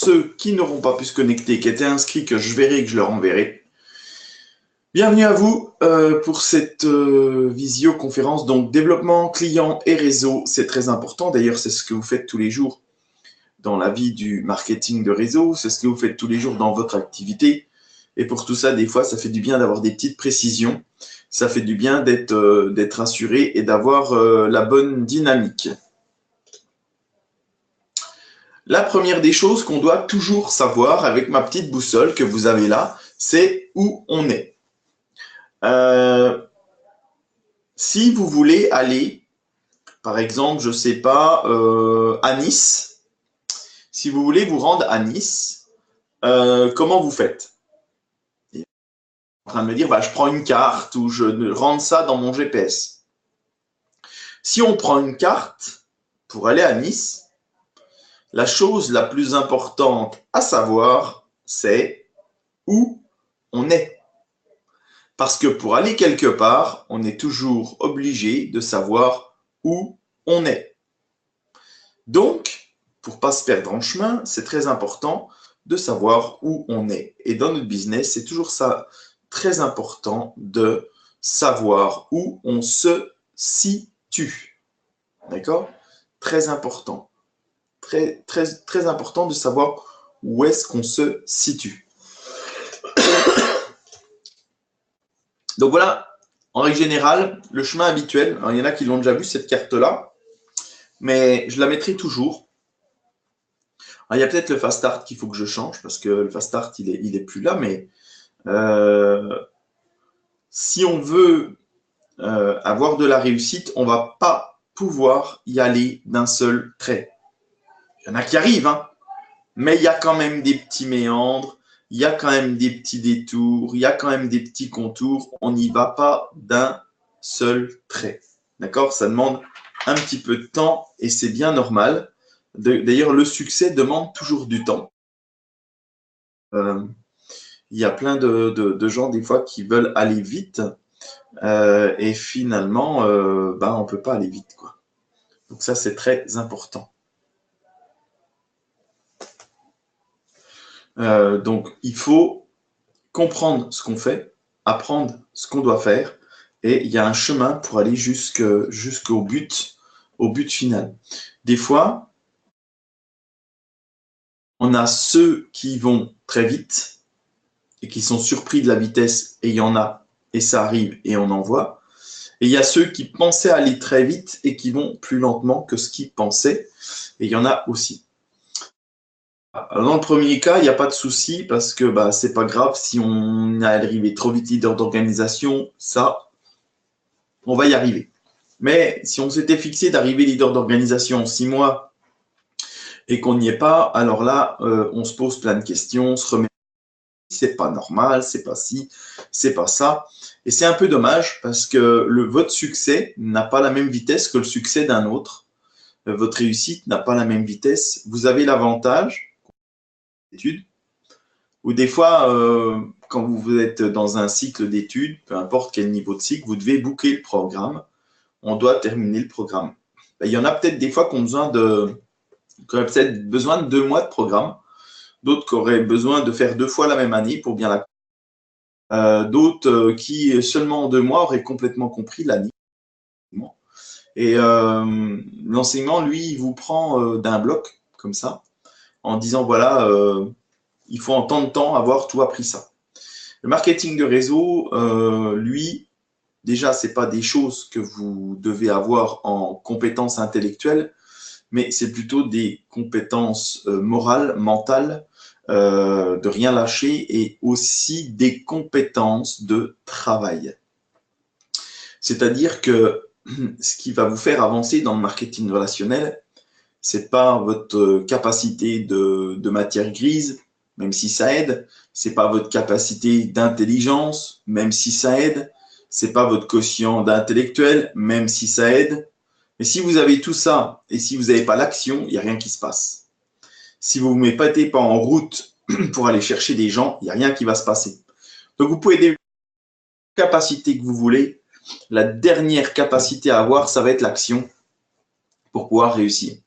ceux qui n'auront pas pu se connecter, qui étaient inscrits, que je verrai et que je leur enverrai. Bienvenue à vous pour cette visioconférence. Donc, développement client et réseau, c'est très important. D'ailleurs, c'est ce que vous faites tous les jours dans la vie du marketing de réseau. C'est ce que vous faites tous les jours dans votre activité. Et pour tout ça, des fois, ça fait du bien d'avoir des petites précisions. Ça fait du bien d'être assuré et d'avoir la bonne dynamique. La première des choses qu'on doit toujours savoir avec ma petite boussole que vous avez là, c'est où on est. Si vous voulez aller, par exemple, je ne sais pas, à Nice, si vous voulez vous rendre à Nice, comment vous faites? Vous êtes en train de me dire, bah, je prends une carte ou je rentre ça dans mon GPS. Si on prend une carte pour aller à Nice, la chose la plus importante à savoir, c'est où on est. Parce que pour aller quelque part, on est toujours obligé de savoir où on est. Donc, pour ne pas se perdre en chemin, c'est très important de savoir où on est. Et dans notre business, c'est toujours ça, très important de savoir où on se situe. D'accord? Très important. Très important de savoir où est-ce qu'on se situe. Donc voilà, en règle générale, le chemin habituel. Alors, il y en a qui l'ont déjà vu, cette carte-là, mais je la mettrai toujours. Alors, il y a peut-être le Fast Start qu'il faut que je change, parce que le Fast Start, il est plus là, mais si on veut avoir de la réussite, on ne va pas pouvoir y aller d'un seul trait. Il y en a qui arrivent, hein, mais il y a quand même des petits méandres, il y a quand même des petits détours, il y a quand même des petits contours. On n'y va pas d'un seul trait. D'accord? Ça demande un petit peu de temps et c'est bien normal. D'ailleurs, le succès demande toujours du temps. Il y a plein de gens, des fois, qui veulent aller vite et finalement, on ne peut pas aller vite, quoi. Donc ça, c'est très important. Donc, il faut comprendre ce qu'on fait, apprendre ce qu'on doit faire, et il y a un chemin pour aller jusqu'au but, au but final. Des fois, on a ceux qui vont très vite et qui sont surpris de la vitesse, et il y en a, et ça arrive, et on en voit. Et il y a ceux qui pensaient aller très vite et qui vont plus lentement que ce qu'ils pensaient, et il y en a aussi. Dans le premier cas, il n'y a pas de souci parce que c'est pas grave si on est arrivé trop vite leader d'organisation, ça, on va y arriver. Mais si on s'était fixé d'arriver leader d'organisation en 6 mois et qu'on n'y est pas, alors là, on se pose plein de questions, on se remet, c'est pas normal, c'est pas ci, c'est pas ça. Et c'est un peu dommage parce que votre succès n'a pas la même vitesse que le succès d'un autre. Votre réussite n'a pas la même vitesse. Vous avez l'avantage d'études, ou des fois, quand vous êtes dans un cycle d'études, peu importe quel niveau de cycle, vous devez booker le programme. On doit terminer le programme. Il y en a peut-être des fois qui auraient peut-être besoin de 2 mois de programme. D'autres qui auraient besoin de faire 2 fois la même année pour bien la d'autres qui, seulement en 2 mois, auraient complètement compris l'année. Et l'enseignement, lui, il vous prend d'un bloc, comme ça, en disant, voilà, il faut en tant de temps avoir tout appris ça. Le marketing de réseau, lui, déjà, ce n'est pas des choses que vous devez avoir en compétences intellectuelles, mais c'est plutôt des compétences morales, mentales, de rien lâcher et aussi des compétences de travail. C'est-à-dire que ce qui va vous faire avancer dans le marketing relationnel, ce n'est pas votre capacité de matière grise, même si ça aide. Ce n'est pas votre capacité d'intelligence, même si ça aide. Ce n'est pas votre quotient d'intellectuel, même si ça aide. Mais si vous avez tout ça et si vous n'avez pas l'action, il n'y a rien qui se passe. Si vous ne vous mettez pas en route pour aller chercher des gens, il n'y a rien qui va se passer. Donc, vous pouvez développer la capacité que vous voulez. La dernière capacité à avoir, ça va être l'action pour pouvoir réussir.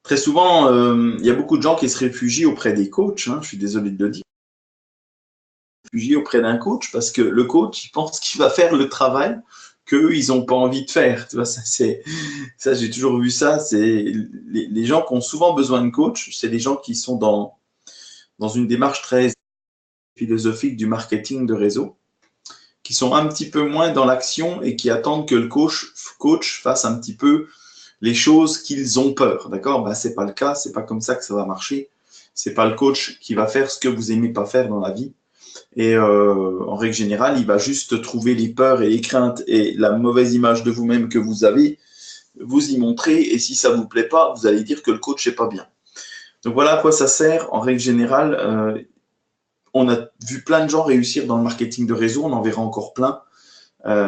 Très souvent, il y a beaucoup de gens qui se réfugient auprès des coachs, hein, je suis désolé de le dire, réfugient auprès d'un coach parce que le coach, il pense qu'il va faire le travail qu'eux, ils n'ont pas envie de faire. Tu vois, ça j'ai toujours vu ça. C'est les gens qui ont souvent besoin de coach, c'est des gens qui sont dans une démarche très philosophique du marketing de réseau, qui sont un petit peu moins dans l'action et qui attendent que le coach fasse un petit peu les choses qu'ils ont peur. D'accord? Ben, c'est pas le cas, c'est pas comme ça que ça va marcher. C'est pas le coach qui va faire ce que vous aimez pas faire dans la vie. Et en règle générale, il va juste trouver les peurs et les craintes et la mauvaise image de vous-même que vous avez, vous y montrer. Et si ça vous plaît pas, vous allez dire que le coach n'est pas bien. Donc voilà à quoi ça sert. En règle générale, on a vu plein de gens réussir dans le marketing de réseau. On en verra encore plein.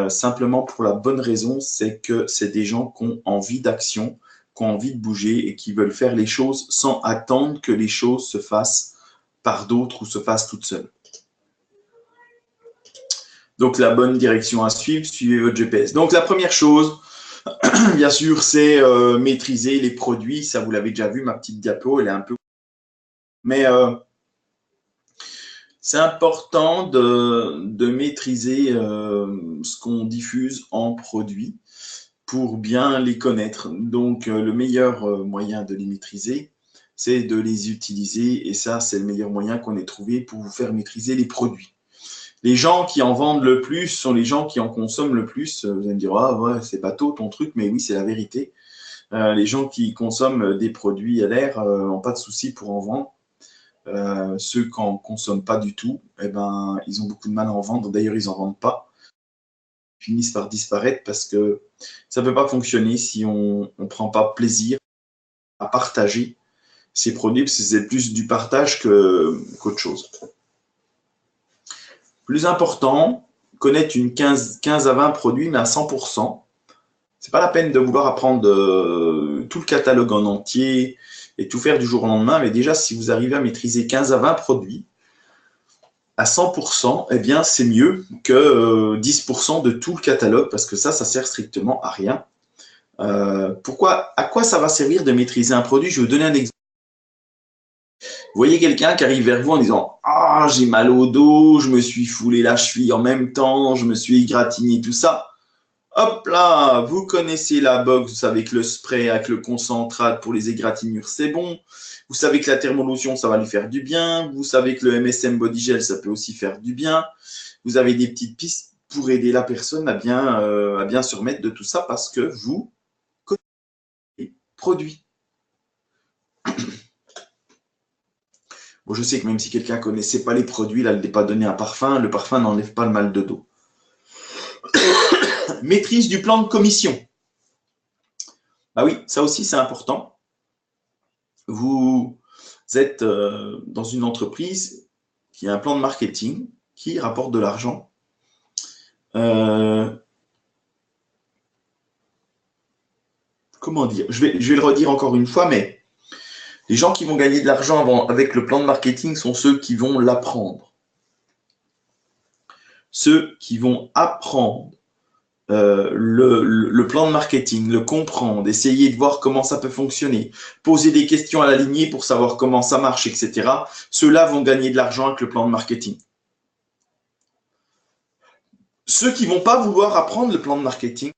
Simplement pour la bonne raison, c'est que c'est des gens qui ont envie d'action, qui ont envie de bouger et qui veulent faire les choses sans attendre que les choses se fassent par d'autres ou se fassent toutes seules. Donc, la bonne direction à suivre, suivez votre GPS. Donc, la première chose, bien sûr, c'est maîtriser les produits. Ça, vous l'avez déjà vu, ma petite diapo, elle est un peu… Mais c'est important de maîtriser ce qu'on diffuse en produits pour bien les connaître. Donc, le meilleur moyen de les maîtriser, c'est de les utiliser. Et ça, c'est le meilleur moyen qu'on ait trouvé pour vous faire maîtriser les produits. Les gens qui en vendent le plus sont les gens qui en consomment le plus. Vous allez me dire, ah ouais, c'est bateau ton truc, mais oui, c'est la vérité. Les gens qui consomment des produits à l'air n'ont pas de souci pour en vendre. Ceux qui n'en consomment pas du tout, eh ben, ils ont beaucoup de mal à en vendre. D'ailleurs, ils n'en vendent pas. Ils finissent par disparaître parce que ça ne peut pas fonctionner si on ne prend pas plaisir à partager ces produits, parce que c'est plus du partage qu'autre chose. Plus important, connaître une 15 à 20 produits, mais à 100%. C'est pas la peine de vouloir apprendre tout le catalogue en entier et tout faire du jour au lendemain, mais déjà, si vous arrivez à maîtriser 15 à 20 produits à 100%, eh bien, c'est mieux que 10% de tout le catalogue, parce que ça sert strictement à rien. À quoi ça va servir de maîtriser un produit? Je vais vous donner un exemple. Vous voyez quelqu'un qui arrive vers vous en disant « Ah, j'ai mal au dos, je me suis foulé la cheville en même temps, je me suis égratigné, tout ça. » Hop là, vous connaissez la boxe, vous savez que le spray avec le concentrate pour les égratignures, c'est bon. Vous savez que la thermolotion, ça va lui faire du bien. Vous savez que le MSM Body Gel, ça peut aussi faire du bien. Vous avez des petites pistes pour aider la personne à bien se remettre de tout ça parce que vous connaissez les produits. Bon, je sais que même si quelqu'un ne connaissait pas les produits, là, elle n'est pas donné un parfum. Le parfum n'enlève pas le mal de dos. Maîtrise du plan de commission. Bah oui, ça aussi, c'est important. Vous êtes dans une entreprise qui a un plan de marketing qui rapporte de l'argent. Comment dire? Je vais le redire encore une fois, mais les gens qui vont gagner de l'argent avec le plan de marketing sont ceux qui vont l'apprendre. Ceux qui vont apprendre le plan de marketing, le comprendre, essayer de voir comment ça peut fonctionner, poser des questions à la lignée pour savoir comment ça marche, etc. Ceux-là vont gagner de l'argent avec le plan de marketing. Ceux qui ne vont pas vouloir apprendre le plan de marketing,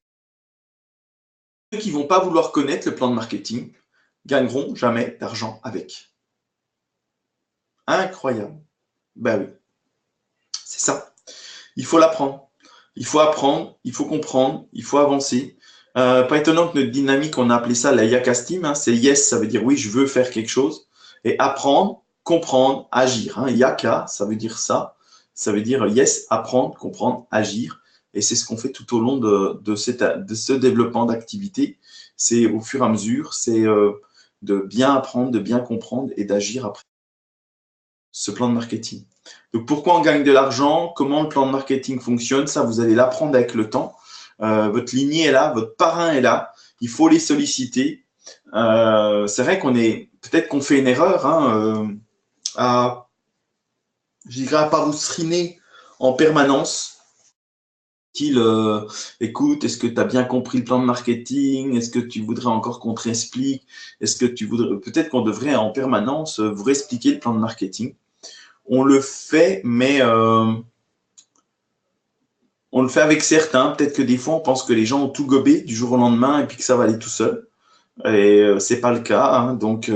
ceux qui ne vont pas vouloir connaître le plan de marketing, gagneront jamais d'argent avec. Incroyable. Ben oui, c'est ça. Il faut l'apprendre. Il faut apprendre, il faut comprendre, il faut avancer. Pas étonnant que notre dynamique, on a appelé ça la Yakastim. Hein, c'est yes, ça veut dire oui, je veux faire quelque chose. Et apprendre, comprendre, agir. Hein. Yaka, ça veut dire ça. Ça veut dire yes, apprendre, comprendre, agir. Et c'est ce qu'on fait tout au long de ce développement d'activité. C'est au fur et à mesure, c'est de bien apprendre, de bien comprendre et d'agir après ce plan de marketing. Donc, pourquoi on gagne de l'argent? Comment le plan de marketing fonctionne? Ça, vous allez l'apprendre avec le temps. Votre lignée est là, votre parrain est là. Il faut les solliciter. C'est vrai peut-être qu'on fait une erreur je dirais à pas vous seriner en permanence. style, écoute, est-ce que tu as bien compris le plan de marketing? Est-ce que tu voudrais encore qu'on te réexplique? Est-ce que tu voudrais, peut-être qu'on devrait en permanence vous réexpliquer le plan de marketing. On le fait, mais on le fait avec certains. Peut-être que des fois, on pense que les gens ont tout gobé du jour au lendemain et puis que ça va aller tout seul. Et c'est pas le cas, hein. Donc,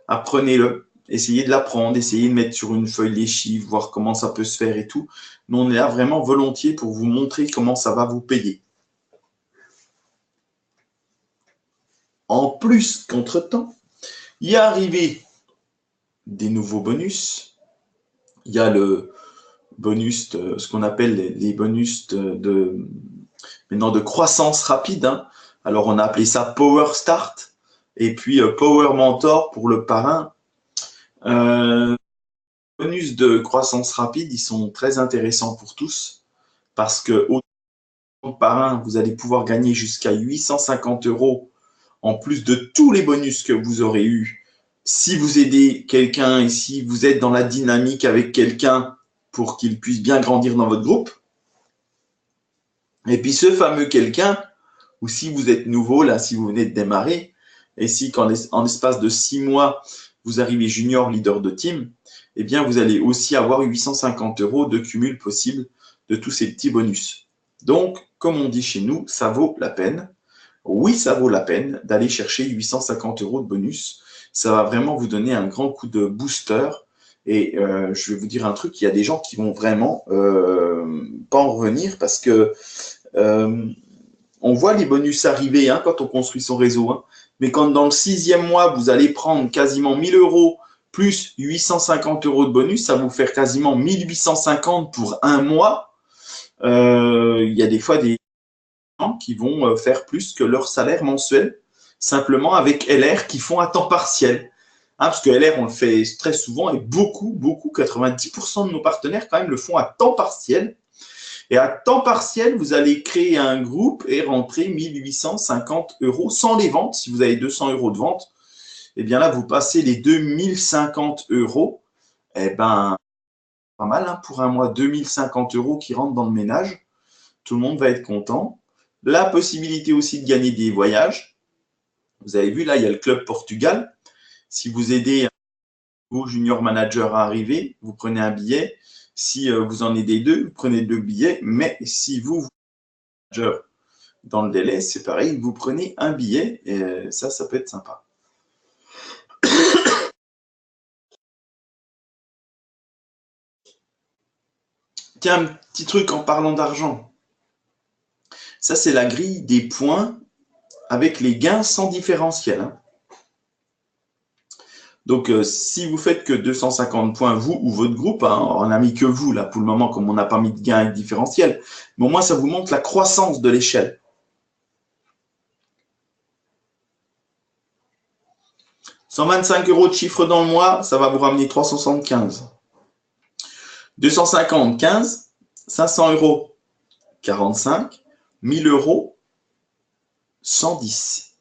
apprenez-le. Essayez de l'apprendre, essayez de mettre sur une feuille les chiffres, voir comment ça peut se faire et tout. Nous, on est là vraiment volontiers pour vous montrer comment ça va vous payer. En plus qu'entre-temps, il y a arrivé des nouveaux bonus. Il y a le bonus, ce qu'on appelle les bonus maintenant de croissance rapide, hein. Alors, on a appelé ça Power Start et puis Power Mentor pour le parrain. Bonus de croissance rapide, ils sont très intéressants pour tous parce que au parrain, vous allez pouvoir gagner jusqu'à 850 € en plus de tous les bonus que vous aurez eus. Si vous aidez quelqu'un et si vous êtes dans la dynamique avec quelqu'un pour qu'il puisse bien grandir dans votre groupe. Et puis ce fameux quelqu'un, ou si vous êtes nouveau, là, si vous venez de démarrer, et si en l'espace de 6 mois, vous arrivez junior leader de team, eh bien, vous allez aussi avoir 850 € de cumul possible de tous ces petits bonus. Donc, comme on dit chez nous, ça vaut la peine. Oui, ça vaut la peine d'aller chercher 850 € de bonus. Ça va vraiment vous donner un grand coup de booster. Et je vais vous dire un truc, il y a des gens qui vont vraiment pas en revenir parce que on voit les bonus arriver hein, quand on construit son réseau. Hein. Mais quand dans le 6e mois, vous allez prendre quasiment 1000 € plus 850 € de bonus, ça va vous faire quasiment 1850 pour un mois. Il y a des fois des gens qui vont faire plus que leur salaire mensuel, simplement avec LR qui font à temps partiel. Hein, parce que LR, on le fait très souvent et beaucoup, 90% de nos partenaires quand même le font à temps partiel. Et à temps partiel, vous allez créer un groupe et rentrer 1850 € sans les ventes. Si vous avez 200 € de vente, eh bien là, vous passez les 2050 €. Eh bien, pas mal hein, pour un mois, 2050 € qui rentrent dans le ménage. Tout le monde va être content. La possibilité aussi de gagner des voyages. Vous avez vu, là, il y a le Club Portugal. Si vous aidez vos junior managers à arriver, vous prenez un billet. Si vous en aidez 2, vous prenez 2 billets. Mais si vous manager dans le délai, c'est pareil, vous prenez un billet. Et ça peut être sympa. Tiens, un petit truc en parlant d'argent. Ça, c'est la grille des points avec les gains sans différentiel. Hein. Donc, si vous faites que 250 points, vous ou votre groupe, hein, on n'a mis que vous, là, pour le moment, comme on n'a pas mis de gain avec différentiel, mais au moins, ça vous montre la croissance de l'échelle. « 125 € de chiffre dans le mois, ça va vous ramener 375. 250, 15. 500 €, 45. 1000 €, 110.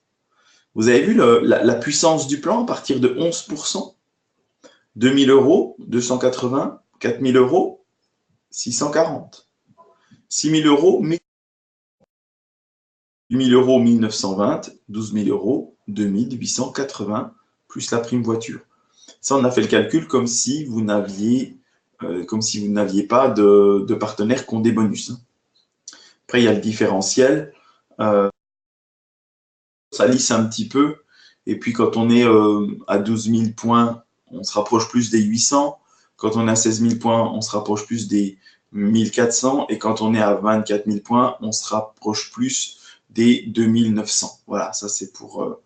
Vous avez vu la puissance du plan à partir de 11%. 2000 €, 280. 4000 €, 640. 6000 €, 1000 €, 1920. 12 000 €, 2880, plus la prime voiture. Ça, on a fait le calcul comme si vous n'aviez pas de partenaires qui ont des bonus. Après, il y a le différentiel. Ça lisse un petit peu. Et puis, quand on est à 12 000 points, on se rapproche plus des 800. Quand on est à 16 000 points, on se rapproche plus des 1400. Et quand on est à 24 000 points, on se rapproche plus des 2900. Voilà, ça c'est pour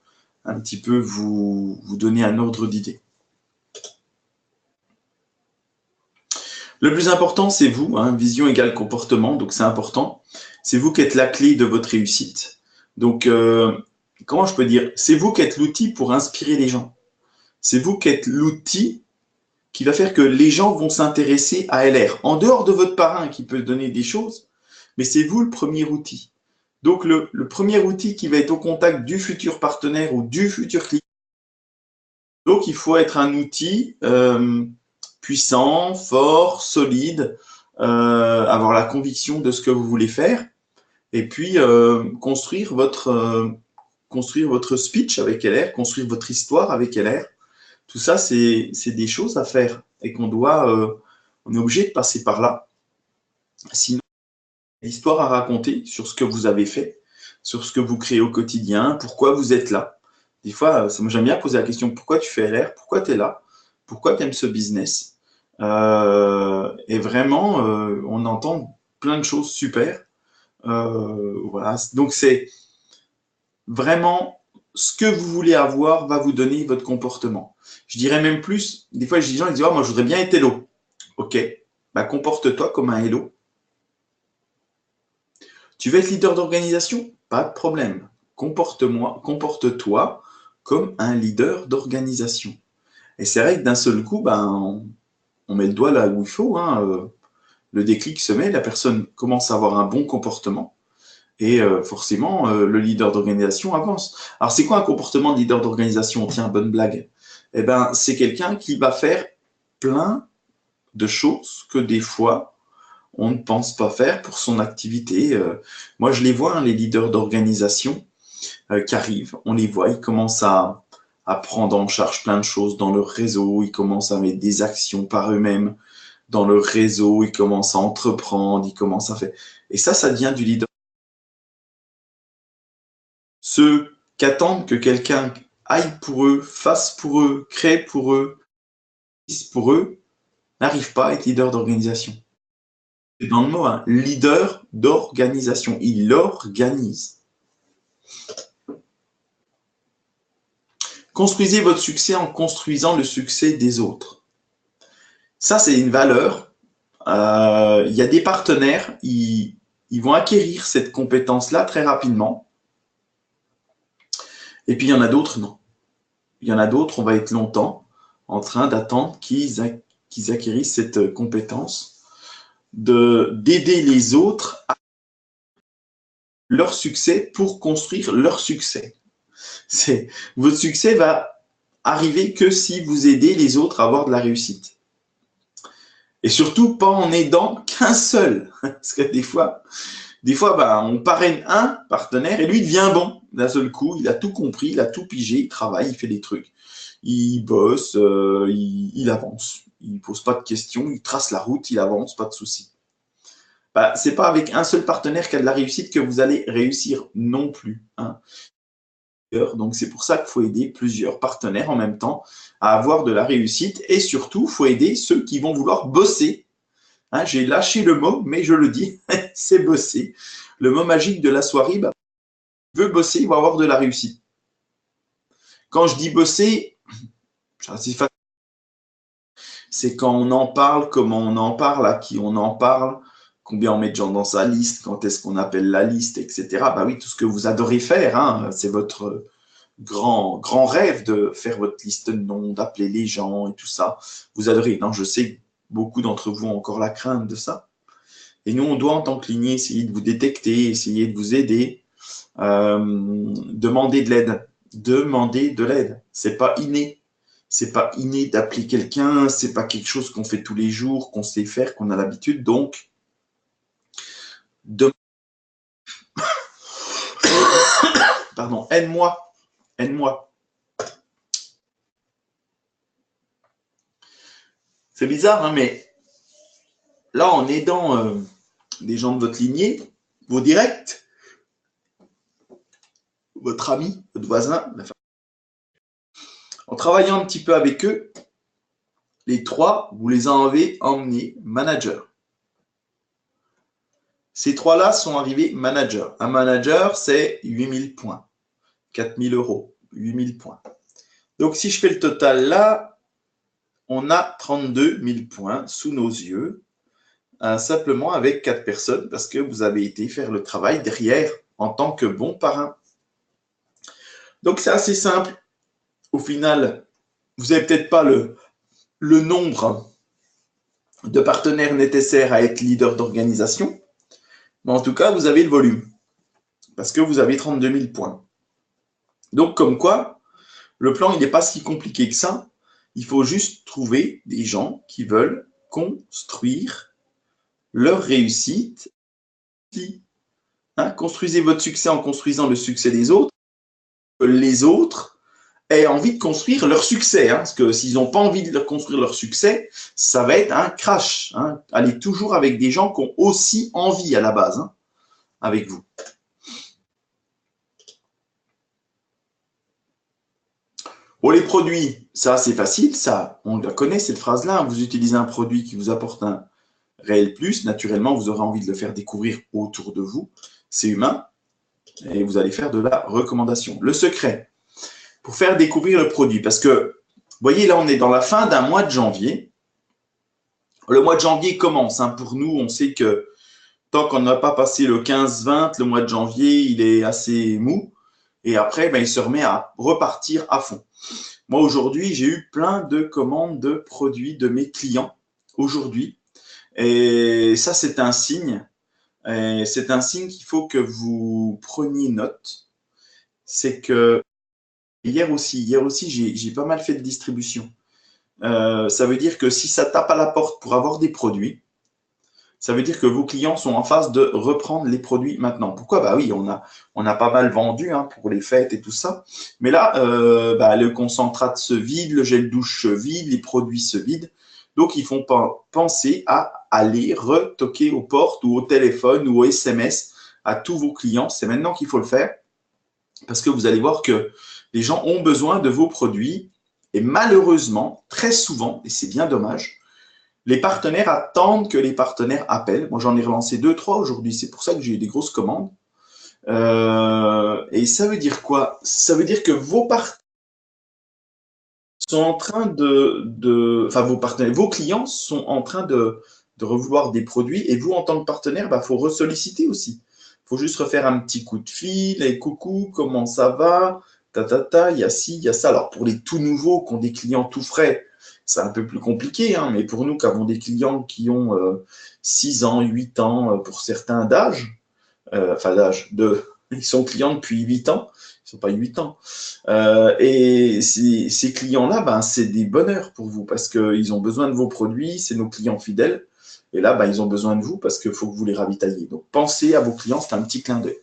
un petit peu vous donner un ordre d'idée. Le plus important, c'est vous, hein, vision égale comportement, donc c'est important. C'est vous qui êtes la clé de votre réussite. Donc, comment je peux dire? C'est vous qui êtes l'outil pour inspirer les gens. C'est vous qui êtes l'outil qui va faire que les gens vont s'intéresser à LR. En dehors de votre parrain qui peut donner des choses, mais c'est vous le premier outil. Donc, le premier outil qui va être au contact du futur partenaire ou du futur client. Donc, il faut être un outil puissant, fort, solide, avoir la conviction de ce que vous voulez faire, et puis construire votre speech avec LR, construire votre histoire avec LR. Tout ça, c'est des choses à faire et on est obligé de passer par là. Sinon, l'histoire à raconter sur ce que vous avez fait, sur ce que vous créez au quotidien, pourquoi vous êtes là. Des fois, j'aime bien poser la question, pourquoi tu fais LR, pourquoi tu es là, pourquoi tu aimes ce business. Et vraiment, on entend plein de choses super. Voilà. Donc, c'est vraiment ce que vous voulez avoir va vous donner votre comportement. Je dirais même plus, des fois, je dis aux gens, ils disent, oh, moi, je voudrais bien être hello. OK, bah, comporte-toi comme un hello. Tu veux être leader d'organisation? Pas de problème. Comporte-toi comme un leader d'organisation. Et c'est vrai que d'un seul coup, ben, on met le doigt là où il faut. Hein, le déclic se met, la personne commence à avoir un bon comportement. Et forcément, le leader d'organisation avance. Alors, c'est quoi un comportement de leader d'organisation? Tiens, bonne blague. Eh ben, c'est quelqu'un qui va faire plein de choses que des fois, on ne pense pas faire pour son activité. Moi, je les vois, hein, les leaders d'organisation qui arrivent. On les voit, ils commencent à prendre en charge plein de choses dans leur réseau. Ils commencent à mettre des actions par eux-mêmes dans leur réseau. Ils commencent à entreprendre. Ils commencent à faire. Et ça devient du leader. Ceux qui attendent que quelqu'un aille pour eux, fasse pour eux, crée pour eux, dise pour eux, n'arrivent pas à être leader d'organisation. C'est dans le mot, hein, leader d'organisation. Il organise. Construisez votre succès en construisant le succès des autres. Ça, c'est une valeur. Il y a des partenaires, ils vont acquérir cette compétence-là très rapidement. Et puis, il y en a d'autres, non. Il y en a d'autres, on va être longtemps en train d'attendre qu'ils acquérissent cette compétence d'aider les autres à leur succès pour construire leur succès. Votre succès va arriver que si vous aidez les autres à avoir de la réussite. Et surtout, pas en aidant qu'un seul. Parce que des fois bah, on parraine un partenaire et lui, il devient bon. D'un seul coup, il a tout compris, il a tout pigé, il travaille, il fait des trucs. Il bosse, il avance. Il ne pose pas de questions, il trace la route, il avance, pas de souci. Bah, ce n'est pas avec un seul partenaire qui a de la réussite que vous allez réussir non plus. Hein. Donc, c'est pour ça qu'il faut aider plusieurs partenaires en même temps à avoir de la réussite. Et surtout, il faut aider ceux qui vont vouloir bosser. Hein, j'ai lâché le mot, mais je le dis, c'est bosser. Le mot magique de la soirée, bah, veut bosser, il va avoir de la réussite. Quand je dis bosser, c'est quand on en parle, comment on en parle, à qui on en parle, combien on met de gens dans sa liste, quand est-ce qu'on appelle la liste, etc. Bah oui, tout ce que vous adorez faire, hein, c'est votre grand rêve de faire votre liste de noms, d'appeler les gens et tout ça. Vous adorez. Non, je sais que beaucoup d'entre vous ont encore la crainte de ça. Et nous, on doit, en tant que lignée, essayer de vous détecter, essayer de vous aider, demander de l'aide. Demander de l'aide. C'est pas inné. C'est pas inné d'appeler quelqu'un, c'est pas quelque chose qu'on fait tous les jours, qu'on sait faire, qu'on a l'habitude. Donc, pardon, aide-moi, aide-moi. C'est bizarre, hein, mais là, en aidant des gens de votre lignée, vos directs, votre ami, votre voisin, en travaillant un petit peu avec eux, les trois, vous les avez emmenés manager. Ces trois-là sont arrivés manager. Un manager, c'est 8000 points, 4000 euros, 8000 points. Donc, si je fais le total là, on a 32 000 points sous nos yeux, simplement avec 4 personnes, parce que vous avez été faire le travail derrière en tant que bon parrain. Donc, c'est assez simple. Au final, vous n'avez peut-être pas le nombre de partenaires nécessaires à être leader d'organisation, mais en tout cas, vous avez le volume, parce que vous avez 32 000 points. Donc, comme quoi, le plan, il n'est pas si compliqué que ça. Il faut juste trouver des gens qui veulent construire leur réussite. Hein, construisez votre succès en construisant le succès des autres. Les autres aient envie de construire leur succès. Hein, parce que s'ils n'ont pas envie de construire leur succès, ça va être un crash. Hein. Allez toujours avec des gens qui ont aussi envie à la base, hein, avec vous. Bon, les produits, ça c'est facile, ça, on la connaît cette phrase-là. Vous utilisez un produit qui vous apporte un réel plus, naturellement, vous aurez envie de le faire découvrir autour de vous. C'est humain et vous allez faire de la recommandation. Le secret, pour faire découvrir le produit, parce que, vous voyez, là, on est dans la fin d'un mois de janvier. Le mois de janvier commence. Hein, pour nous, on sait que tant qu'on n'a pas passé le 15-20, le mois de janvier, il est assez mou. Et après, ben, il se remet à repartir à fond. Moi, aujourd'hui, j'ai eu plein de commandes de produits de mes clients aujourd'hui. Et ça, c'est un signe. C'est un signe qu'il faut que vous preniez note. C'est que hier aussi, j'ai pas mal fait de distribution. Ça veut dire que si ça tape à la porte pour avoir des produits, ça veut dire que vos clients sont en phase de reprendre les produits maintenant. Pourquoi? Bah oui, on a pas mal vendu, hein, pour les fêtes et tout ça. Mais là, le concentrat se vide, le gel douche se vide, les produits se vident. Donc, ils font penser à aller retoquer aux portes ou au téléphone ou au SMS à tous vos clients. C'est maintenant qu'il faut le faire parce que vous allez voir que les gens ont besoin de vos produits et malheureusement, très souvent, et c'est bien dommage, les partenaires attendent que les partenaires appellent. Moi, j'en ai relancé 2-3 aujourd'hui. C'est pour ça que j'ai eu des grosses commandes. Et ça veut dire quoi? Ça veut dire que vos partenaires sont en train enfin, vos partenaires, vos clients sont en train de revouloir des produits. Et vous, en tant que partenaire, il faut ressolliciter aussi. Il faut juste refaire un petit coup de fil. Et coucou, comment ça va? Il y a ci, il y a ça. Alors, pour les tout nouveaux qui ont des clients tout frais, c'est un peu plus compliqué, hein, mais pour nous qui avons des clients qui ont 6 ans, 8 ans, pour certains d'âge, ils sont clients depuis 8 ans, ils ne sont pas 8 ans. Et ces clients-là, ben, c'est des bonheurs pour vous parce qu'ils ont besoin de vos produits, c'est nos clients fidèles. Et là, ben, ils ont besoin de vous parce qu'il faut que vous les ravitailliez. Donc, pensez à vos clients, c'est un petit clin d'œil.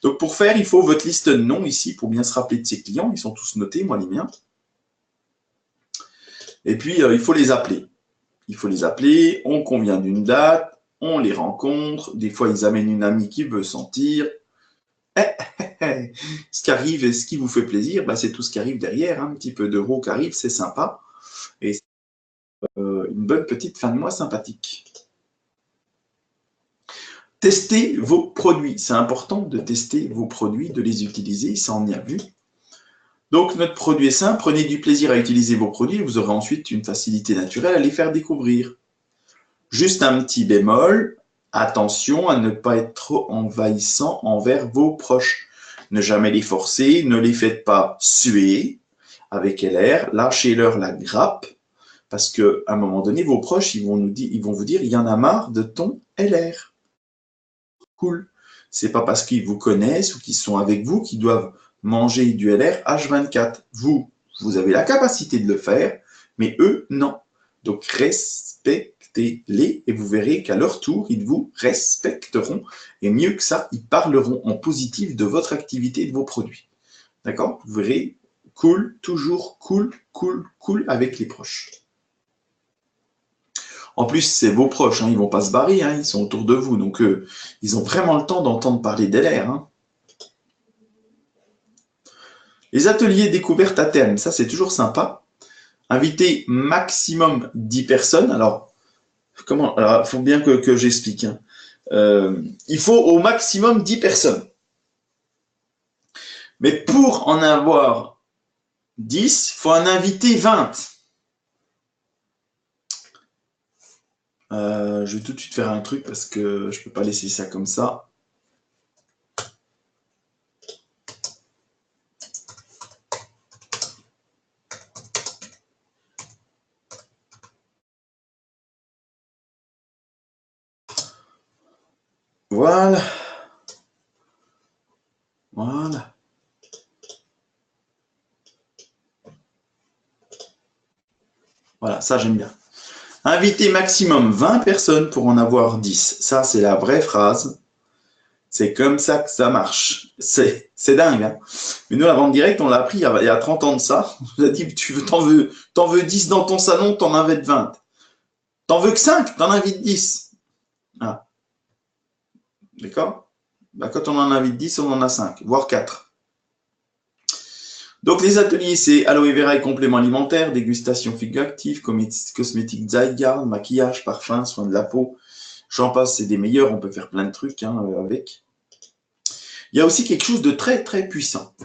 Donc, pour faire, il faut votre liste de noms ici pour bien se rappeler de ces clients. Ils sont tous notés, moi les miens. Et puis, il faut les appeler. Il faut les appeler, on convient d'une date, on les rencontre. Des fois, ils amènent une amie qui veut sentir. Ce qui arrive et ce qui vous fait plaisir, c'est tout ce qui arrive derrière. Un petit peu d'euros qui arrive, c'est sympa. Et c'est une bonne petite fin de mois sympathique. Testez vos produits. C'est important de tester vos produits, de les utiliser. Ça, on y a vu. Donc, notre produit est simple. Prenez du plaisir à utiliser vos produits. Vous aurez ensuite une facilité naturelle à les faire découvrir. Juste un petit bémol, attention à ne pas être trop envahissant envers vos proches. Ne jamais les forcer, ne les faites pas suer avec LR, lâchez-leur la grappe, parce qu'à un moment donné, vos proches, ils vont vous dire, il y en a marre de ton LR. Cool. C'est pas parce qu'ils vous connaissent ou qu'ils sont avec vous qu'ils doivent manger du LR H24. Vous avez la capacité de le faire, mais eux, non. Donc, respectez-les et vous verrez qu'à leur tour, ils vous respecteront. Et mieux que ça, ils parleront en positif de votre activité et de vos produits. D'accord? Vous verrez, cool, toujours cool avec les proches. En plus, c'est vos proches, hein, ils ne vont pas se barrer, hein, ils sont autour de vous. Donc, ils ont vraiment le temps d'entendre parler d'LR. Hein. Les ateliers découvertes à terme, ça, c'est toujours sympa. Inviter maximum 10 personnes. Alors, comment? Alors, il faut bien que j'explique. Hein. Il faut au maximum 10 personnes. Mais pour en avoir 10, il faut en inviter 20. Je vais tout de suite faire un truc parce que je ne peux pas laisser ça comme ça. Voilà. Voilà. Voilà, ça j'aime bien. Invitez maximum 20 personnes pour en avoir 10. Ça, c'est la vraie phrase. C'est comme ça que ça marche. C'est dingue. Hein, mais nous, la vente directe, on l'a appris il y a 30 ans de ça. On nous a dit, t'en veux 10 dans ton salon, t'en invites 20. T'en veux que 5, t'en invites 10. Ah. D'accord? Ben, quand on en invite 10, on en a 5, voire 4. Donc, les ateliers, c'est aloe vera et compléments alimentaires, dégustation figure active, cosmétique Zygarde, maquillage, parfum, soins de la peau. J'en passe, c'est des meilleurs. On peut faire plein de trucs avec. Il y a aussi quelque chose de très, très puissant.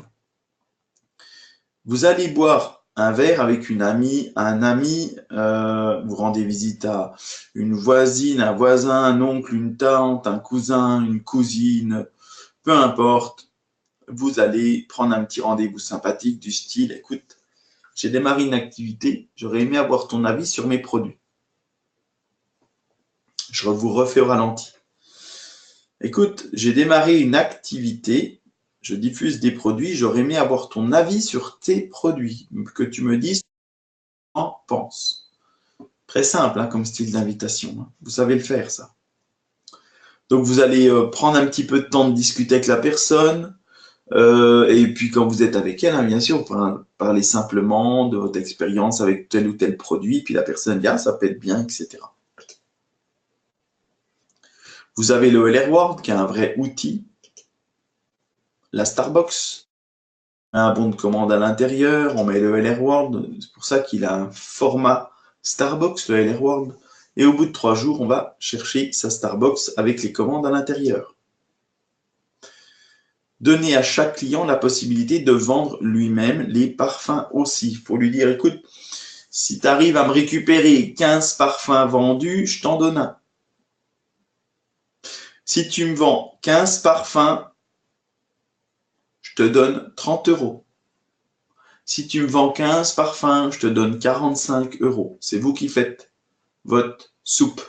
Vous allez boire un verre avec une amie, un ami, vous rendez visite à une voisine, un voisin, un oncle, une tante, un cousin, une cousine, peu importe. Vous allez prendre un petit rendez-vous sympathique du style, écoute, j'ai démarré une activité, j'aurais aimé avoir ton avis sur mes produits. Je vous refais au ralenti. Écoute, j'ai démarré une activité, je diffuse des produits, j'aurais aimé avoir ton avis sur tes produits, que tu me dises ce que tu en penses. Très simple hein, comme style d'invitation, hein. Vous savez le faire ça. Donc vous allez prendre un petit peu de temps de discuter avec la personne, et puis quand vous êtes avec elle, hein, bien sûr, vous parlez simplement de votre expérience avec tel ou tel produit, puis la personne dit ah, ça peut être bien, etc. Vous avez le LR Word qui est un vrai outil, la Starbucks, un bon de commande à l'intérieur, on met le LR Word, c'est pour ça qu'il a un format Starbucks, le LR Word, et au bout de 3 jours, on va chercher sa Starbucks avec les commandes à l'intérieur. Donner à chaque client la possibilité de vendre lui-même les parfums aussi. Il faut lui dire, écoute, si tu arrives à me récupérer 15 parfums vendus, je t'en donne un. Si tu me vends 15 parfums, je te donne 30 euros. Si tu me vends 15 parfums, je te donne 45 euros. C'est vous qui faites votre soupe.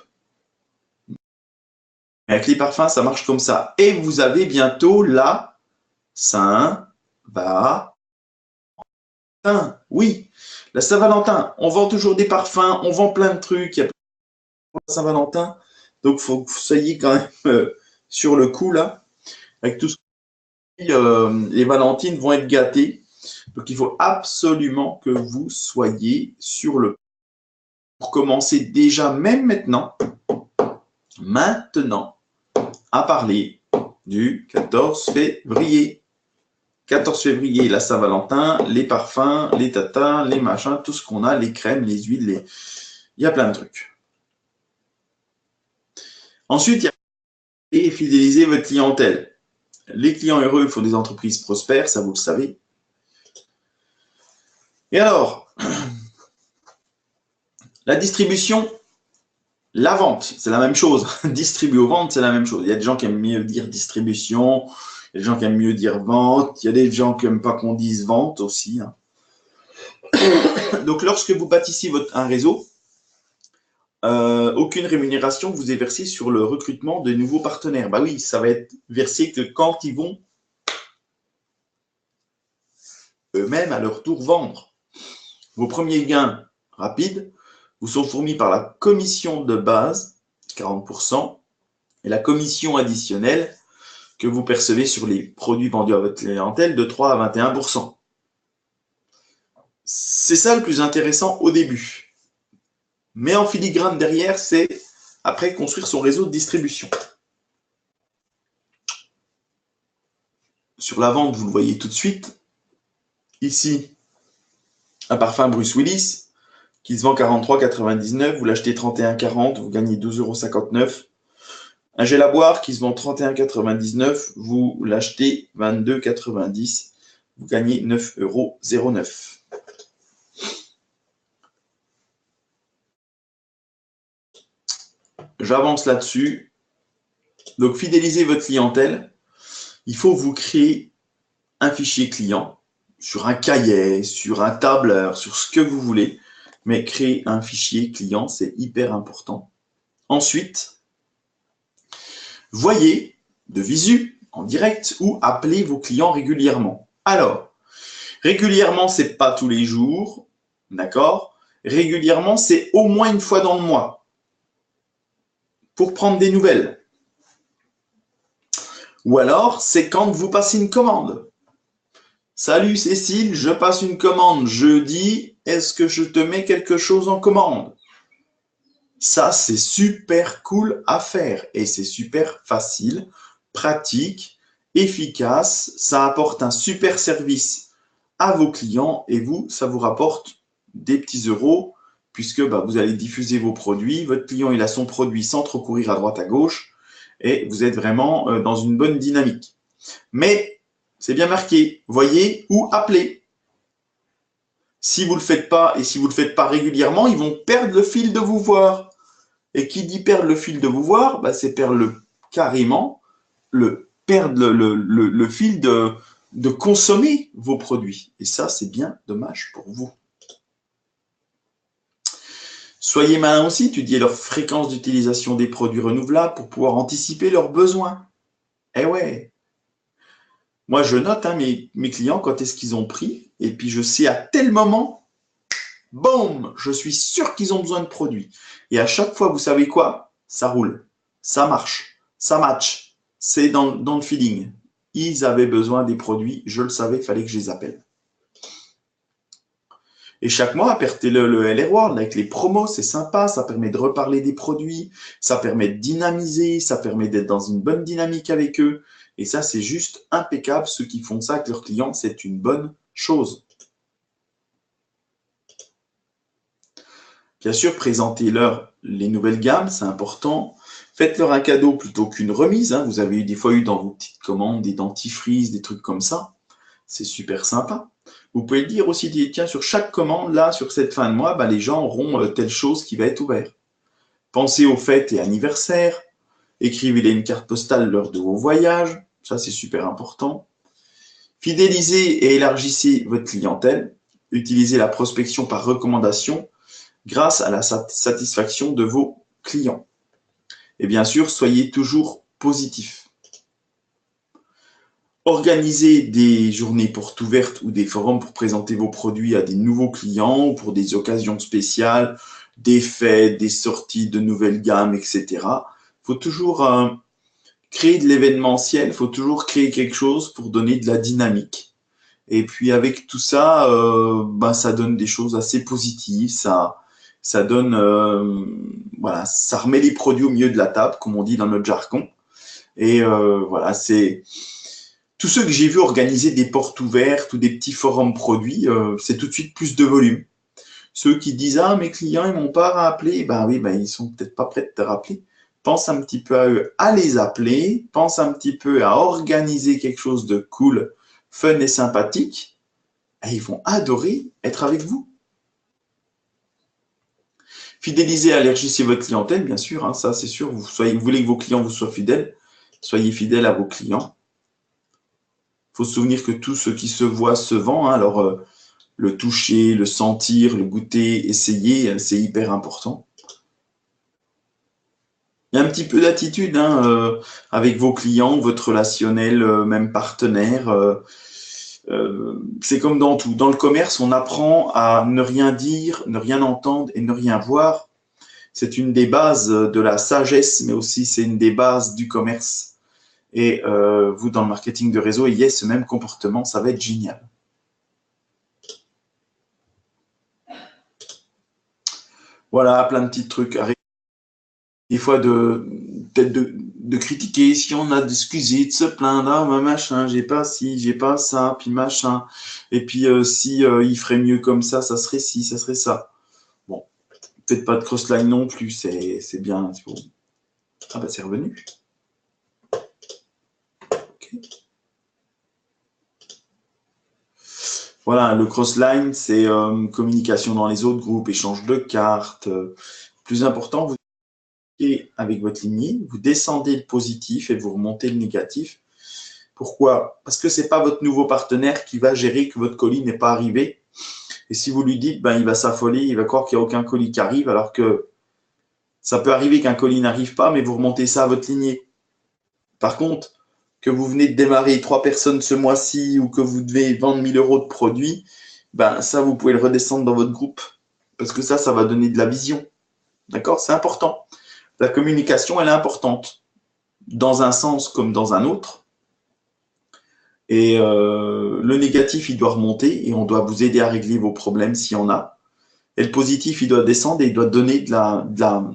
Avec les parfums, ça marche comme ça. Et vous avez bientôt la Saint-Valentin. Oui, la Saint-Valentin. On vend toujours des parfums, on vend plein de trucs. Il y a la Saint-Valentin. Donc, il faut que vous soyez quand même sur le coup là. Avec tout ce que les Valentines vont être gâtées. Donc, il faut absolument que vous soyez sur le coup. Pour commencer déjà, même maintenant, à parler du 14 février. 14 février, la Saint-Valentin, les parfums, les tatins, les machins, tout ce qu'on a, les crèmes, les huiles, il y a plein de trucs. Ensuite, il y a et fidéliser votre clientèle. Les clients heureux font des entreprises prospères, ça vous le savez. Et alors, la distribution, la vente, c'est la même chose. Distribuer aux ventes, c'est la même chose. Il y a des gens qui aiment mieux dire distribution, il y a des gens qui aiment mieux dire vente, il y a des gens qui n'aiment pas qu'on dise vente aussi. Hein. Donc, lorsque vous bâtissez un réseau, aucune rémunération vous est versée sur le recrutement de nouveaux partenaires. Bah oui, ça va être versé que quand ils vont eux-mêmes à leur tour vendre. Vos premiers gains rapides vous sont fournis par la commission de base, 40%, et la commission additionnelle que vous percevez sur les produits vendus à votre clientèle de 3 à 21%. C'est ça le plus intéressant au début. Mais en filigrane derrière, c'est après construire son réseau de distribution. Sur la vente, vous le voyez tout de suite. Ici, un parfum Bruce Willis qui se vend 43,99, vous l'achetez 31,40, vous gagnez 12,59 €. Un gel à boire qui se vend 31,99, vous l'achetez 22,90, vous gagnez 9,09 €. J'avance là-dessus. Donc, fidélisez votre clientèle. Il faut vous créer un fichier client sur un cahier, sur un tableur, sur ce que vous voulez. Mais créer un fichier client, c'est hyper important. Ensuite, voyez de visu, en direct, ou appelez vos clients régulièrement. Alors, régulièrement, ce n'est pas tous les jours, d'accord? Régulièrement, c'est au moins une fois dans le mois pour prendre des nouvelles. Ou alors, c'est quand vous passez une commande. Salut Cécile, je passe une commande jeudi. Est-ce que je te mets quelque chose en commande? Ça, c'est super cool à faire et c'est super facile, pratique, efficace. Ça apporte un super service à vos clients et vous, ça vous rapporte des petits euros puisque vous allez diffuser vos produits. Votre client, il a son produit sans trop courir à droite à gauche et vous êtes vraiment dans une bonne dynamique. Mais c'est bien marqué, voyez, ou appelez. Si vous ne le faites pas et si vous ne le faites pas régulièrement, ils vont perdre le fil de vous voir. Et qui dit perdre le fil de vous voir, c'est perdre carrément perdre le fil de consommer vos produits. Et ça, c'est bien dommage pour vous. Soyez malin aussi, étudiez leur fréquence d'utilisation des produits renouvelables pour pouvoir anticiper leurs besoins. Eh ouais. Moi, je note mes clients quand est-ce qu'ils ont pris, et puis je sais à tel moment, boum, je suis sûr qu'ils ont besoin de produits. Et à chaque fois, vous savez quoi? Ça roule, ça marche, ça match, c'est dans le feeling. Ils avaient besoin des produits, je le savais, il fallait que je les appelle. Et chaque mois, apertez le LR World avec les promos, c'est sympa, ça permet de reparler des produits, ça permet de dynamiser, ça permet d'être dans une bonne dynamique avec eux. Et ça, c'est juste impeccable. Ceux qui font ça avec leurs clients, c'est une bonne chose. Bien sûr, présentez-leur les nouvelles gammes, c'est important. Faites-leur un cadeau plutôt qu'une remise. Vous avez des fois eu dans vos petites commandes des dentifrices, des trucs comme ça. C'est super sympa. Vous pouvez dire aussi, tiens, sur chaque commande, là, sur cette fin de mois, les gens auront telle chose qui va être ouverte. Pensez aux fêtes et anniversaires. Écrivez-les une carte postale lors de vos voyages. Ça, c'est super important. Fidélisez et élargissez votre clientèle. Utilisez la prospection par recommandation grâce à la satisfaction de vos clients. Et bien sûr, soyez toujours positif. Organisez des journées portes ouvertes ou des forums pour présenter vos produits à des nouveaux clients ou pour des occasions spéciales, des fêtes, des sorties de nouvelles gammes, etc. Il faut toujours créer de l'événementiel, il faut toujours créer quelque chose pour donner de la dynamique. Et puis avec tout ça, ça donne des choses assez positives, ça donne, ça remet les produits au milieu de la table, comme on dit dans notre jargon. Et c'est tous ceux que j'ai vus organiser des portes ouvertes ou des petits forums produits, c'est tout de suite plus de volume. Ceux qui disent mes clients ils m'ont pas rappelé, ils sont peut-être pas prêts de te rappeler. Pense un petit peu à eux, à les appeler, pense un petit peu à organiser quelque chose de cool, fun et sympathique, et ils vont adorer être avec vous. Fidéliser, élargissez votre clientèle, bien sûr, ça c'est sûr. Vous voulez que vos clients vous soient fidèles, soyez fidèles à vos clients. Il faut se souvenir que tout ce qui se voit se vend. Alors, le toucher, le sentir, le goûter, essayer, c'est hyper important. Il y a un petit peu d'attitude avec vos clients, votre relationnel, même partenaire. C'est comme dans tout. Dans le commerce, on apprend à ne rien dire, ne rien entendre et ne rien voir. C'est une des bases de la sagesse, mais aussi c'est une des bases du commerce. Et vous, dans le marketing de réseau, ayez ce même comportement, ça va être génial. Voilà, plein de petits trucs. Des fois, peut-être de critiquer, si on a d'excuser, de se plaindre, machin, j'ai pas ci, j'ai pas ça, puis machin. Et puis, si il ferait mieux comme ça serait ci, ça serait ça. Bon, peut-être pas de crossline non plus, c'est bien. Ah c'est revenu. Okay. Voilà, le crossline, c'est communication dans les autres groupes, échange de cartes. Plus important, vous avec votre lignée, vous descendez le positif et vous remontez le négatif. Pourquoi? Parce que ce n'est pas votre nouveau partenaire qui va gérer que votre colis n'est pas arrivé. Et si vous lui dites, il va s'affoler, il va croire qu'il n'y a aucun colis qui arrive, alors que ça peut arriver qu'un colis n'arrive pas, mais vous remontez ça à votre lignée. Par contre, que vous venez de démarrer 3 personnes ce mois-ci ou que vous devez vendre 1 000 € de produits, ça, vous pouvez le redescendre dans votre groupe. parce que ça va donner de la vision. D'accord? C'est important. La communication, elle est importante, dans un sens comme dans un autre. Et le négatif, il doit remonter et on doit vous aider à régler vos problèmes s'il y en a. Et le positif, il doit descendre et il doit donner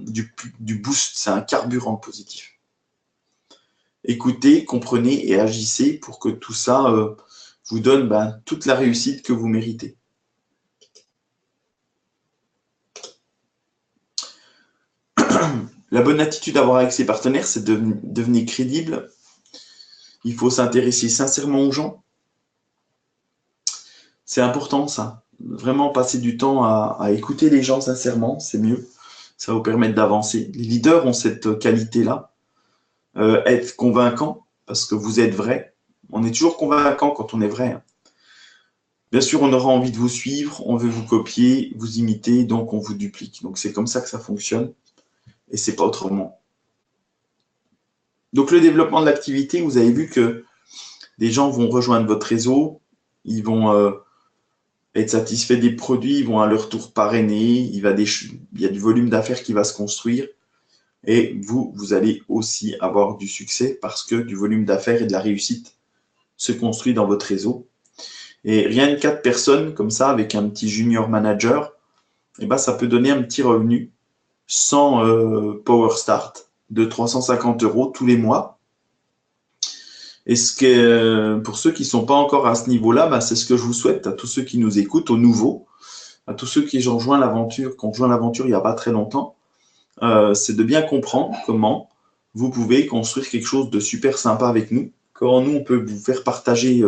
du boost. C'est un carburant positif. Écoutez, comprenez et agissez pour que tout ça vous donne toute la réussite que vous méritez. La bonne attitude à avoir avec ses partenaires, c'est de devenir crédible. Il faut s'intéresser sincèrement aux gens. C'est important ça. Vraiment passer du temps à écouter les gens sincèrement, c'est mieux. Ça va vous permettre d'avancer. Les leaders ont cette qualité-là. Être convaincant, parce que vous êtes vrai. On est toujours convaincant quand on est vrai. Bien sûr, on aura envie de vous suivre, on veut vous copier, vous imiter, donc on vous duplique. Donc c'est comme ça que ça fonctionne et c'est pas autrement. Donc le développement de l'activité, vous avez vu que des gens vont rejoindre votre réseau, ils vont être satisfaits des produits, ils vont à leur tour parrainer, il y a du volume d'affaires qui va se construire et vous allez aussi avoir du succès parce que du volume d'affaires et de la réussite se construit dans votre réseau. Et rien que 4 personnes comme ça, avec un petit junior manager, ça peut donner un petit revenu sans Power Start de 350 € tous les mois. Et pour ceux qui ne sont pas encore à ce niveau-là, c'est ce que je vous souhaite à tous ceux qui nous écoutent, aux nouveaux, à tous ceux qui ont rejoint l'aventure il n'y a pas très longtemps, c'est de bien comprendre comment vous pouvez construire quelque chose de super sympa avec nous, comment nous, on peut vous faire partager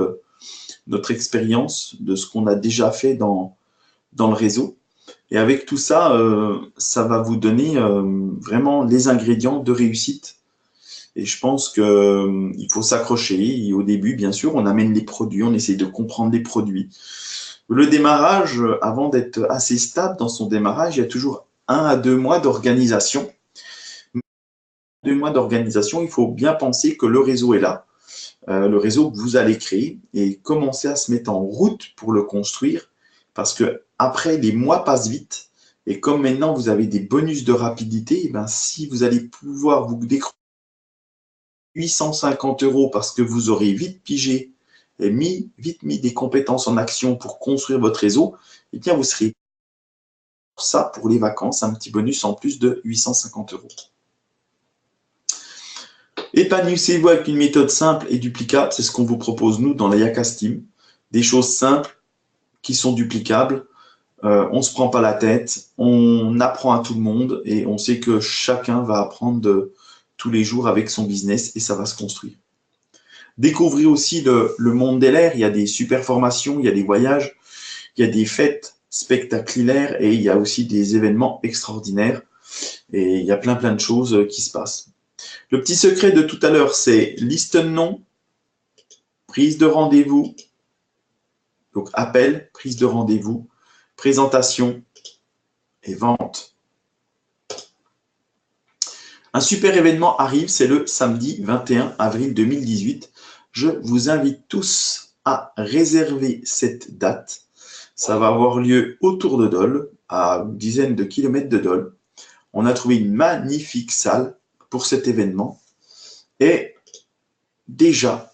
notre expérience de ce qu'on a déjà fait dans le réseau. Et avec tout ça, ça va vous donner vraiment les ingrédients de réussite. Et je pense qu'il faut s'accrocher. Et au début, bien sûr, on amène les produits, on essaie de comprendre les produits. Le démarrage, avant d'être assez stable dans son démarrage, il y a toujours 1 à 2 mois d'organisation. 2 mois d'organisation, il faut bien penser que le réseau est là. Le réseau que vous allez créer et commencer à se mettre en route pour le construire parce que après les mois passent vite et comme maintenant vous avez des bonus de rapidité, si vous allez pouvoir vous décrocher 850 € parce que vous aurez vite pigé et vite mis des compétences en action pour construire votre réseau, bien vous serez pour ça pour les vacances, un petit bonus en plus de 850 €. Épanouissez-vous avec une méthode simple et duplicable, c'est ce qu'on vous propose nous dans la Yakas Team. Des choses simples qui sont duplicables, on ne se prend pas la tête, on apprend à tout le monde et on sait que chacun va apprendre tous les jours avec son business et ça va se construire. Découvrez aussi le monde des l'air, il y a des super formations, il y a des voyages, il y a des fêtes spectaculaires et il y a aussi des événements extraordinaires et il y a plein de choses qui se passent. Le petit secret de tout à l'heure, c'est liste de noms, prise de rendez-vous, donc appel, prise de rendez-vous, présentation et vente. Un super événement arrive, c'est le samedi 21 avril 2018. Je vous invite tous à réserver cette date. Ça va avoir lieu autour de Dole, à une dizaine de kilomètres de Dole. On a trouvé une magnifique salle pour cet événement. Et déjà,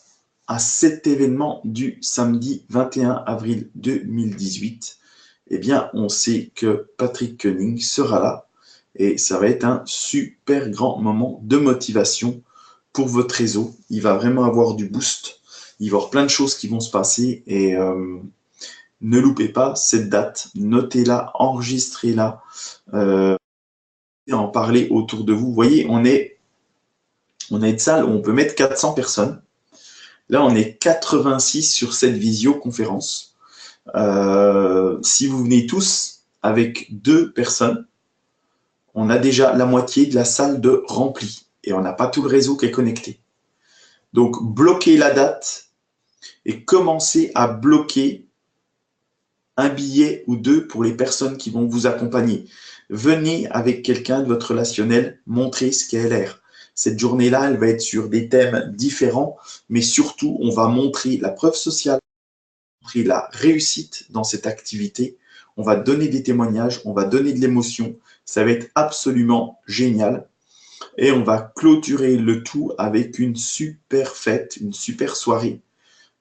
à cet événement du samedi 21 avril 2018, on sait que Patrick Koenig sera là et ça va être un super grand moment de motivation pour votre réseau. Il va vraiment avoir du boost, il va y avoir plein de choses qui vont se passer et ne loupez pas cette date, notez-la, enregistrez-la, et en parler autour de vous. Vous voyez, on a une salle où on peut mettre 400 personnes. Là, on est 86 sur cette visioconférence. Si vous venez tous avec 2 personnes, on a déjà la moitié de la salle de remplie et on n'a pas tout le réseau qui est connecté. Donc, bloquez la date et commencez à bloquer un billet ou 2 pour les personnes qui vont vous accompagner. Venez avec quelqu'un de votre relationnel, montrez ce qu'est LR. Cette journée-là, elle va être sur des thèmes différents, mais surtout, on va montrer la preuve sociale, montrer la réussite dans cette activité. On va donner des témoignages, on va donner de l'émotion. Ça va être absolument génial. Et on va clôturer le tout avec une super fête, une super soirée,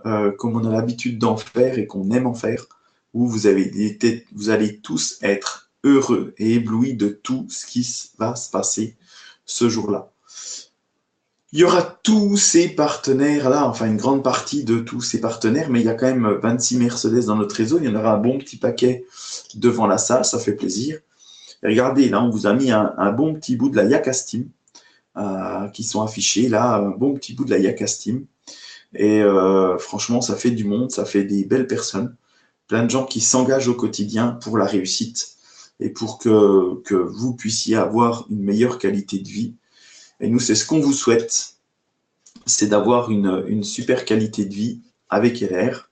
comme on a l'habitude d'en faire et qu'on aime en faire, où vous allez tous être heureux et éblouis de tout ce qui va se passer ce jour-là. Il y aura tous ces partenaires-là, enfin une grande partie de tous ces partenaires, mais il y a quand même 26 Mercedes dans notre réseau. Il y en aura un bon petit paquet devant la salle, ça fait plaisir. Et regardez, là, on vous a mis un bon petit bout de la Yakas Team qui sont affichés, là, un bon petit bout de la Yakas Team. Et franchement, ça fait du monde, ça fait des belles personnes, plein de gens qui s'engagent au quotidien pour la réussite et pour que vous puissiez avoir une meilleure qualité de vie. Et nous, c'est ce qu'on vous souhaite, c'est d'avoir une super qualité de vie avec LR.